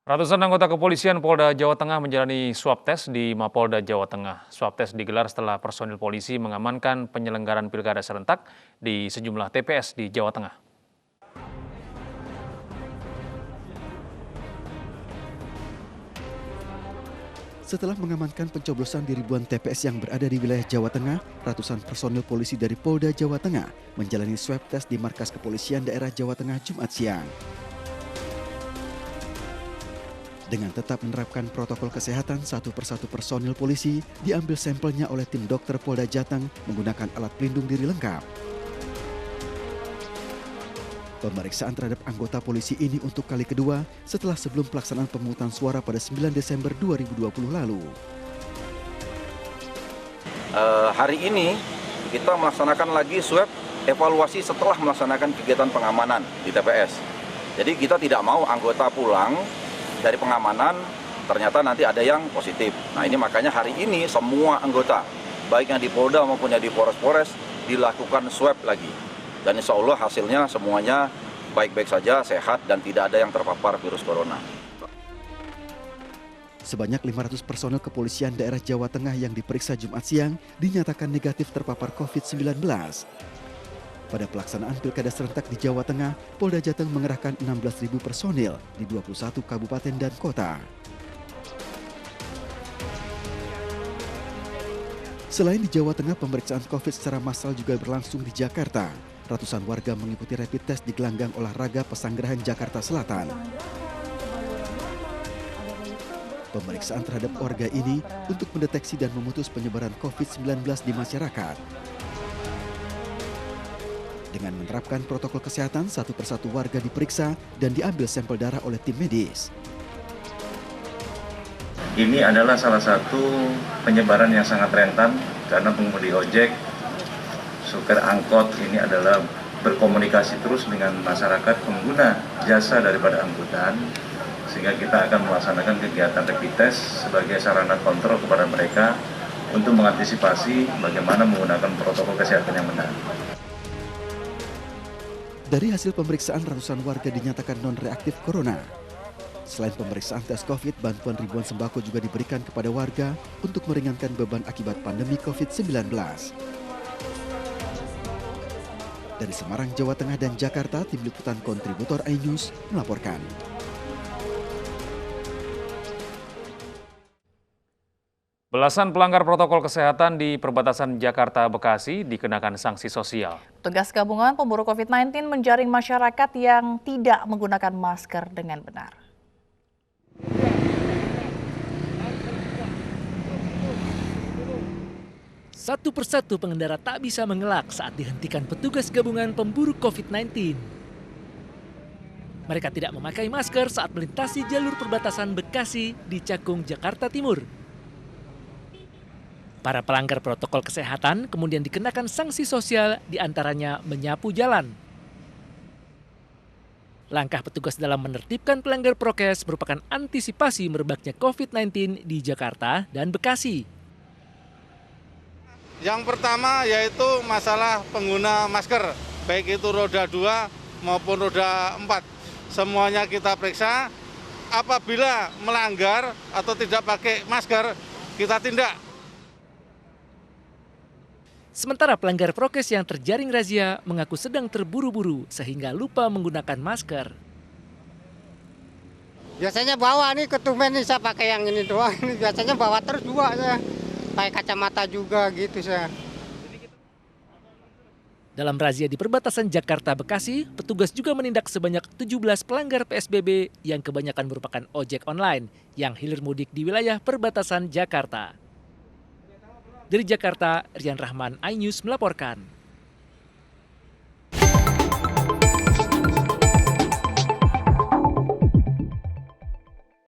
Ratusan anggota kepolisian Polda Jawa Tengah menjalani swab tes di Mapolda Jawa Tengah. Swab tes digelar setelah personil polisi mengamankan penyelenggaraan pilkada serentak di sejumlah TPS di Jawa Tengah. Setelah mengamankan pencoblosan di ribuan TPS yang berada di wilayah Jawa Tengah, ratusan personil polisi dari Polda Jawa Tengah menjalani swab tes di markas kepolisian daerah Jawa Tengah Jumat siang. Dengan tetap menerapkan protokol kesehatan, satu persatu personil polisi diambil sampelnya oleh tim dokter Polda Jateng menggunakan alat pelindung diri lengkap. Pemeriksaan terhadap anggota polisi ini untuk kali kedua setelah sebelum pelaksanaan pemungutan suara pada 9 Desember 2020 lalu. Hari ini kita melaksanakan lagi swab evaluasi setelah melaksanakan kegiatan pengamanan di TPS. Jadi kita tidak mau anggota pulang dari pengamanan ternyata nanti ada yang positif. Nah ini makanya hari ini semua anggota, baik yang di Polda maupun yang di Polres-Polres, dilakukan swab lagi. Dan insya Allah hasilnya semuanya baik-baik saja, sehat, dan tidak ada yang terpapar virus corona. Sebanyak 500 personel kepolisian daerah Jawa Tengah yang diperiksa Jumat siang dinyatakan negatif terpapar COVID-19. Pada pelaksanaan pilkada serentak di Jawa Tengah, Polda Jateng mengerahkan 16.000 personil di 21 kabupaten dan kota. Selain di Jawa Tengah, pemeriksaan COVID secara massal juga berlangsung di Jakarta. Ratusan warga mengikuti rapid test di gelanggang olahraga Pesanggerahan Jakarta Selatan. Pemeriksaan terhadap warga ini untuk mendeteksi dan memutus penyebaran COVID-19 di masyarakat. Dengan menerapkan protokol kesehatan, satu persatu warga diperiksa dan diambil sampel darah oleh tim medis. Ini adalah salah satu penyebaran yang sangat rentan karena pengemudi ojek, supir angkot ini adalah berkomunikasi terus dengan masyarakat pengguna jasa daripada angkutan, sehingga kita akan melaksanakan kegiatan rapid test sebagai sarana kontrol kepada mereka untuk mengantisipasi bagaimana menggunakan protokol kesehatan yang benar. Dari hasil pemeriksaan, ratusan warga dinyatakan non-reaktif corona. Selain pemeriksaan tes COVID, bantuan ribuan sembako juga diberikan kepada warga untuk meringankan beban akibat pandemi COVID-19. Dari Semarang, Jawa Tengah dan Jakarta, tim liputan kontributor iNews melaporkan. Belasan pelanggar protokol kesehatan di perbatasan Jakarta-Bekasi dikenakan sanksi sosial. Petugas gabungan pemburu COVID-19 menjaring masyarakat yang tidak menggunakan masker dengan benar. Satu persatu pengendara tak bisa mengelak saat dihentikan petugas gabungan pemburu COVID-19. Mereka tidak memakai masker saat melintasi jalur perbatasan Bekasi di Cakung, Jakarta Timur. Para pelanggar protokol kesehatan kemudian dikenakan sanksi sosial, diantaranya menyapu jalan. Langkah petugas dalam menertibkan pelanggar prokes merupakan antisipasi merebaknya COVID-19 di Jakarta dan Bekasi. Yang pertama yaitu masalah pengguna masker, baik itu roda 2 maupun roda 4. Semuanya kita periksa, apabila melanggar atau tidak pakai masker, kita tindak. Sementara pelanggar prokes yang terjaring razia mengaku sedang terburu-buru sehingga lupa menggunakan masker. Biasanya bawa nih ketumben nih, saya pakai yang ini doang. Biasanya bawa terus 2 saya. Pakai kacamata juga gitu saya. Dalam razia di perbatasan Jakarta-Bekasi, petugas juga menindak sebanyak 17 pelanggar PSBB yang kebanyakan merupakan ojek online yang hilir mudik di wilayah perbatasan Jakarta. Dari Jakarta, Rian Rahman, iNews melaporkan.